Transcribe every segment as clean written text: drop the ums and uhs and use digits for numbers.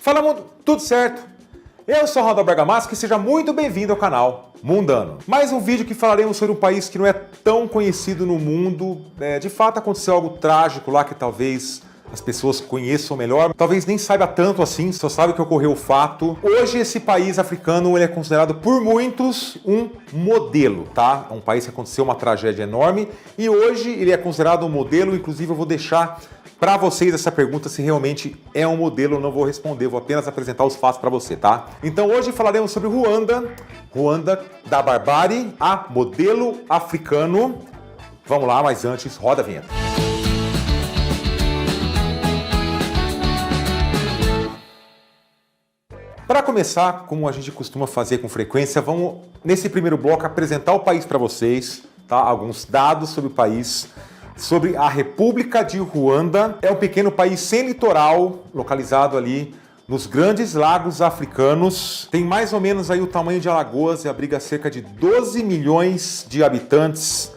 Fala mundo, tudo certo? Eu sou Ronaldo Bergamasco e seja muito bem-vindo ao canal Mundano. Mais um vídeo que falaremos sobre um país que não é tão conhecido no mundo. De fato aconteceu algo trágico lá que talvez as pessoas conheçam melhor, talvez nem saiba tanto assim, só sabe que ocorreu o fato. Hoje esse país africano ele é considerado por muitos um modelo, tá? É um país que aconteceu uma tragédia enorme e hoje ele é considerado um modelo. Inclusive eu vou deixar para vocês essa pergunta se realmente é um modelo. Eu não vou responder, vou apenas apresentar os fatos para você, tá? Então hoje falaremos sobre Ruanda, da barbárie a modelo africano. Vamos lá, mas antes, roda a vinheta. Para começar, como a gente costuma fazer com frequência, vamos nesse primeiro bloco apresentar o país para vocês, tá? Alguns dados sobre o país. Sobre a República de Ruanda. É um pequeno país sem litoral, localizado ali nos grandes lagos africanos. Tem mais ou menos aí o tamanho de Alagoas e abriga cerca de 12 milhões de habitantes.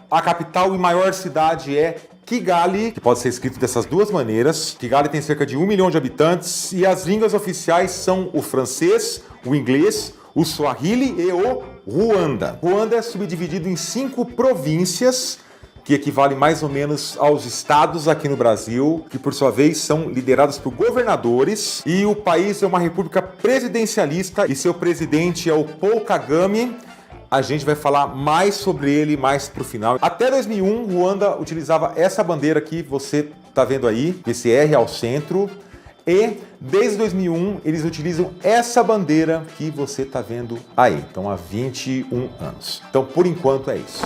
A capital e maior cidade é Kigali, que pode ser escrito dessas duas maneiras. Kigali tem cerca de 1 milhão de habitantes e as línguas oficiais são o francês, o inglês, o Swahili e o Ruanda. Ruanda é subdividido em 5 províncias, que equivale mais ou menos aos estados aqui no Brasil, que por sua vez são liderados por governadores. E o país é uma república presidencialista e seu presidente é o Paul Kagame. A gente vai falar mais sobre ele mais pro final. Até 2001, Ruanda utilizava essa bandeira que você tá vendo aí, esse R ao centro. E desde 2001 eles utilizam essa bandeira que você tá vendo aí. Então há 21 anos. Então por enquanto é isso.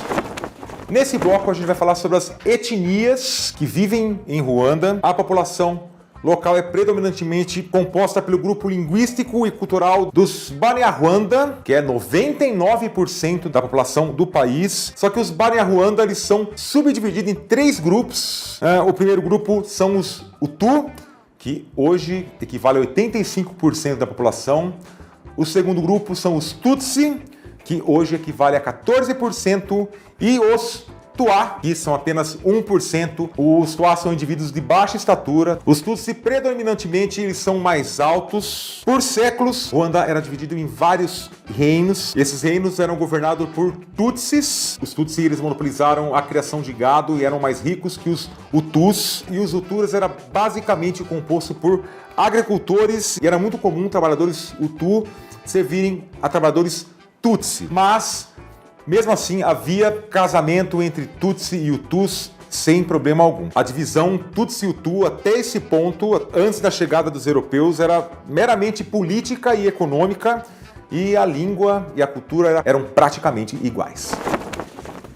Nesse bloco a gente vai falar sobre as etnias que vivem em Ruanda. A população local é predominantemente composta pelo grupo linguístico e cultural dos Banyarwanda, que é 99% da população do país. Só que os Banyarwanda eles são subdivididos em 3 grupos. O primeiro grupo são os Hutu, que hoje equivale a 85% da população. O segundo grupo são os Tutsi, que hoje equivale a 14%, e os Twa, que são apenas 1%. Os Twa são indivíduos de baixa estatura. Os Tutsi, predominantemente, eles são mais altos. Por séculos, Ruanda era dividido em vários reinos. Esses reinos eram governados por Tutsis. Os Tutsi, eles monopolizaram a criação de gado e eram mais ricos que os Hutus. E os Hutus era basicamente composto por agricultores, e era muito comum trabalhadores Hutu servirem a trabalhadores Tutsi. Mas mesmo assim, havia casamento entre Tutsi e Hutus sem problema algum. A divisão Tutsi-Hutu, até esse ponto, antes da chegada dos europeus, era meramente política e econômica, e a língua e a cultura eram praticamente iguais.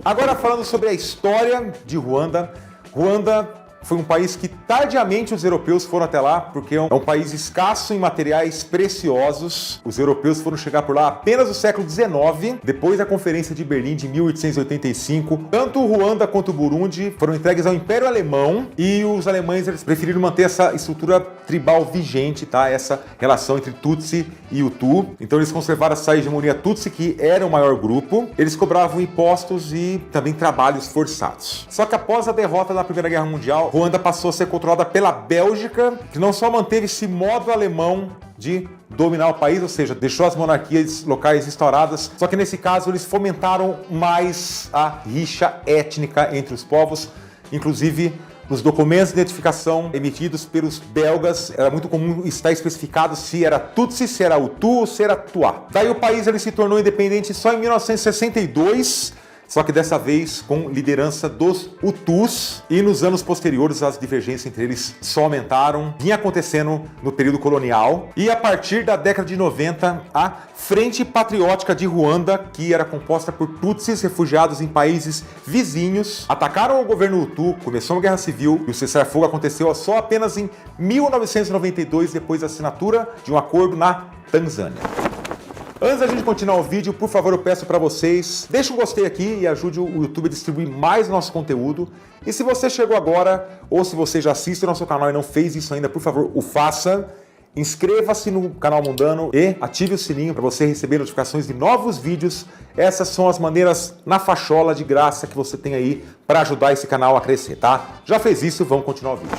Agora falando sobre a história de Ruanda. Ruanda foi um país que tardiamente os europeus foram até lá, porque é um país escasso em materiais preciosos. Os europeus foram chegar por lá apenas no século XIX, depois da Conferência de Berlim de 1885. Tanto o Ruanda quanto o Burundi foram entregues ao Império Alemão, e os alemães eles preferiram manter essa estrutura tribal vigente, tá? Essa relação entre Tutsi e Hutu. Então eles conservaram essa hegemonia Tutsi, que era o maior grupo. Eles cobravam impostos e também trabalhos forçados. Só que após a derrota da Primeira Guerra Mundial, Ruanda passou a ser controlada pela Bélgica, que não só manteve esse modo alemão de dominar o país, ou seja, deixou as monarquias locais instauradas, só que nesse caso eles fomentaram mais a rixa étnica entre os povos. Inclusive, nos documentos de identificação emitidos pelos belgas, era muito comum estar especificado se era Tutsi, se era Hutu ou se era Twa. Daí o país ele se tornou independente só em 1962, só que dessa vez com liderança dos Hutus, e nos anos posteriores as divergências entre eles só aumentaram. Vinha acontecendo no período colonial, e a partir da década de 90, a Frente Patriótica de Ruanda, que era composta por Tutsis refugiados em países vizinhos, atacaram o governo Hutu, começou uma guerra civil, e o cessar-fogo aconteceu só apenas em 1992, depois da assinatura de um acordo na Tanzânia. Antes da gente continuar o vídeo, por favor, eu peço para vocês, deixe um gostei aqui e ajude o YouTube a distribuir mais nosso conteúdo. E se você chegou agora, ou se você já assiste o nosso canal e não fez isso ainda, por favor, o faça. Inscreva-se no canal Mundano e ative o sininho para você receber notificações de novos vídeos. Essas são as maneiras na fachola de graça que você tem aí para ajudar esse canal a crescer, tá? Já fez isso, vamos continuar o vídeo.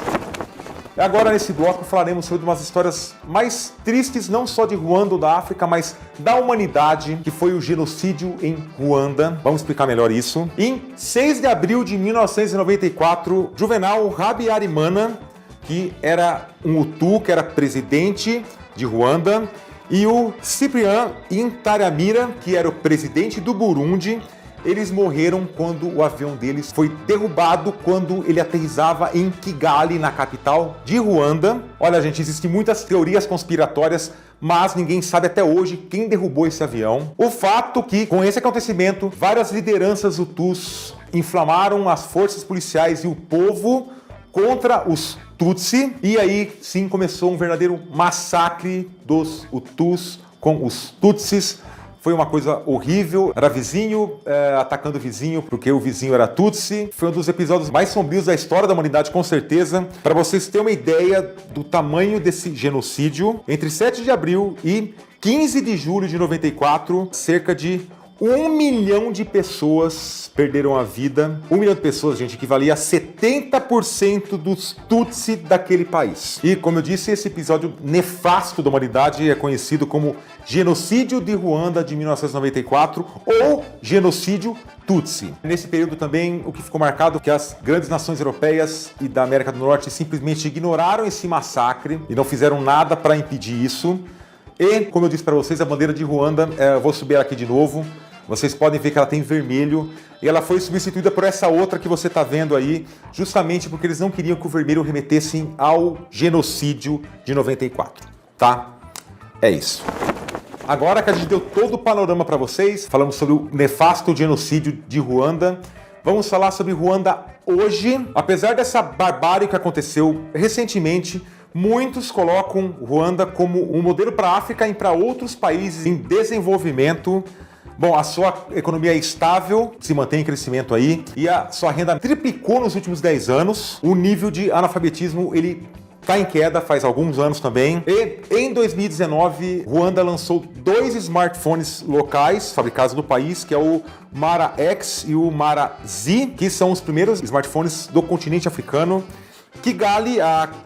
Agora, nesse bloco, falaremos sobre umas histórias mais tristes, não só de Ruanda ou da África, mas da humanidade, que foi o genocídio em Ruanda. Vamos explicar melhor isso. Em 6 de abril de 1994, Juvenal Habyarimana, que era um Hutu, que era presidente de Ruanda, e o Cyprien Ntaryamira, que era o presidente do Burundi, eles morreram quando o avião deles foi derrubado quando ele aterrissava em Kigali, na capital de Ruanda. Olha, gente, existem muitas teorias conspiratórias, mas ninguém sabe até hoje quem derrubou esse avião. O fato que, com esse acontecimento, várias lideranças Hutus inflamaram as forças policiais e o povo contra os Tutsi, e aí sim começou um verdadeiro massacre dos Hutus com os Tutsis. Foi uma coisa horrível, era vizinho atacando vizinho porque o vizinho era Tutsi. Foi um dos episódios mais sombrios da história da humanidade, com certeza. Para vocês terem uma ideia do tamanho desse genocídio, entre 7 de abril e 15 de julho de 94, cerca de 1 milhão de pessoas perderam a vida. 1 milhão de pessoas, gente, equivalia a 70% dos Tutsi daquele país. E, como eu disse, esse episódio nefasto da humanidade é conhecido como Genocídio de Ruanda de 1994 ou Genocídio Tutsi. Nesse período também, o que ficou marcado é que as grandes nações europeias e da América do Norte simplesmente ignoraram esse massacre e não fizeram nada para impedir isso. E, como eu disse para vocês, a bandeira de Ruanda, eu vou subir ela aqui de novo. Vocês podem ver que ela tem vermelho e ela foi substituída por essa outra que você está vendo aí, justamente porque eles não queriam que o vermelho remetesse ao genocídio de 94, tá? É isso. Agora que a gente deu todo o panorama para vocês, falamos sobre o nefasto genocídio de Ruanda, vamos falar sobre Ruanda hoje. Apesar dessa barbárie que aconteceu recentemente, muitos colocam Ruanda como um modelo para a África e para outros países em desenvolvimento. Bom, a sua economia é estável, se mantém em crescimento aí, e a sua renda triplicou nos últimos 10 anos. O nível de analfabetismo, ele está em queda faz alguns anos também. E em 2019, Ruanda lançou 2 smartphones locais fabricados no país, que é o Mara X e o Mara Z, que são os primeiros smartphones do continente africano. Kigali,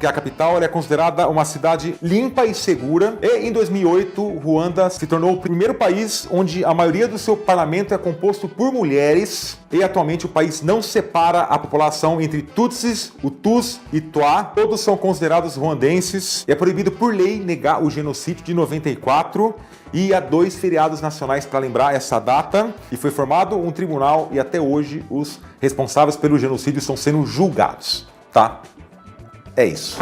que é a capital, ela é considerada uma cidade limpa e segura. E em 2008, Ruanda se tornou o primeiro país onde a maioria do seu parlamento é composto por mulheres. E atualmente o país não separa a população entre Tutsis, Hutus e Twa. Todos são considerados ruandenses. É proibido por lei negar o genocídio de 94. E há 2 feriados nacionais para lembrar essa data. E foi formado um tribunal e até hoje os responsáveis pelo genocídio estão sendo julgados, tá? É isso.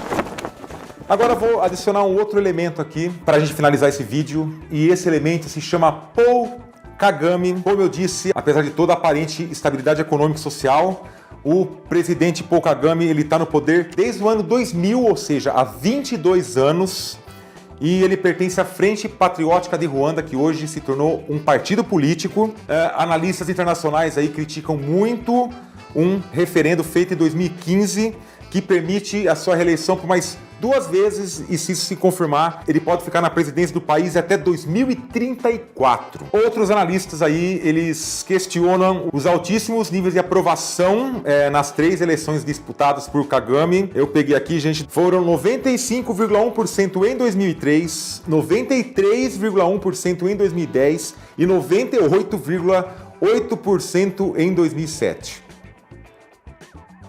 Agora eu vou adicionar um outro elemento aqui para a gente finalizar esse vídeo. E esse elemento se chama Paul Kagame. Como eu disse, apesar de toda a aparente estabilidade econômica e social, o presidente Paul Kagame está no poder desde o ano 2000, ou seja, há 22 anos. E ele pertence à Frente Patriótica de Ruanda, que hoje se tornou um partido político. Analistas internacionais aí criticam muito um referendo feito em 2015 que permite a sua reeleição por mais 2 vezes e, se isso se confirmar, ele pode ficar na presidência do país até 2034. Outros analistas aí, eles questionam os altíssimos níveis de aprovação nas 3 eleições disputadas por Kagame. Eu peguei aqui, gente, foram 95,1% em 2003, 93,1% em 2010 e 98,8% em 2007.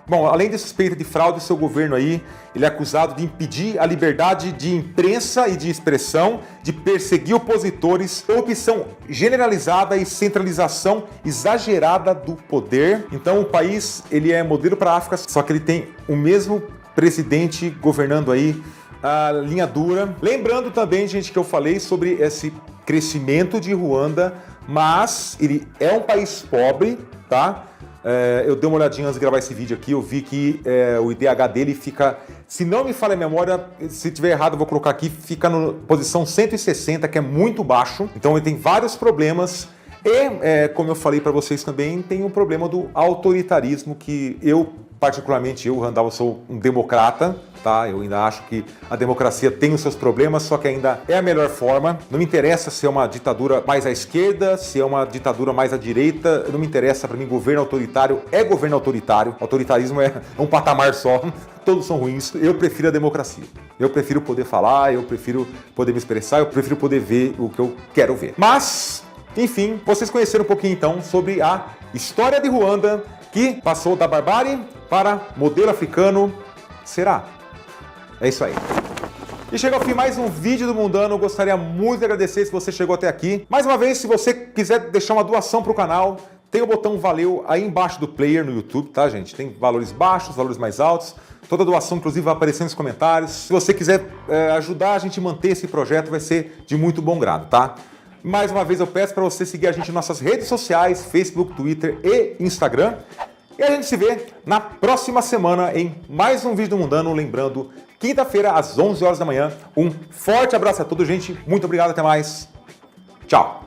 Bom, além de suspeita de fraude, seu governo aí, ele é acusado de impedir a liberdade de imprensa e de expressão, de perseguir opositores, corrupção generalizada e centralização exagerada do poder. Então o país, ele é modelo para a África, só que ele tem o mesmo presidente governando aí a linha dura. Lembrando também, gente, que eu falei sobre esse crescimento de Ruanda, mas ele é um país pobre, tá? Eu dei uma olhadinha antes de gravar esse vídeo aqui, eu vi que o IDH dele fica, se não me falha a memória, se tiver errado eu vou colocar aqui, fica na posição 160, que é muito baixo, então ele tem vários problemas E, como eu falei para vocês também, tem um problema do autoritarismo que particularmente eu, Randall, sou um democrata, tá? Eu ainda acho que a democracia tem os seus problemas, só que ainda é a melhor forma. Não me interessa se é uma ditadura mais à esquerda, se é uma ditadura mais à direita, não me interessa. Para mim, governo autoritário é governo autoritário. Autoritarismo é um patamar só, todos são ruins. Eu prefiro a democracia. Eu prefiro poder falar, eu prefiro poder me expressar, eu prefiro poder ver o que eu quero ver. Mas, enfim, vocês conheceram um pouquinho então sobre a história de Ruanda, que passou da barbárie para modelo africano. Será? É isso aí. E chega ao fim mais um vídeo do Mundano. Eu gostaria muito de agradecer se você chegou até aqui. Mais uma vez, se você quiser deixar uma doação para o canal, tem o botão Valeu aí embaixo do player no YouTube, tá, gente? Tem valores baixos, valores mais altos. Toda doação, inclusive, vai aparecer nos comentários. Se você quiser ajudar a gente a manter esse projeto, vai ser de muito bom grado, tá? Mais uma vez eu peço para você seguir a gente nas nossas redes sociais, Facebook, Twitter e Instagram. E a gente se vê na próxima semana em mais um vídeo do Mundano. Lembrando, quinta-feira às 11 horas da manhã. Um forte abraço a todos, gente. Muito obrigado, até mais. Tchau.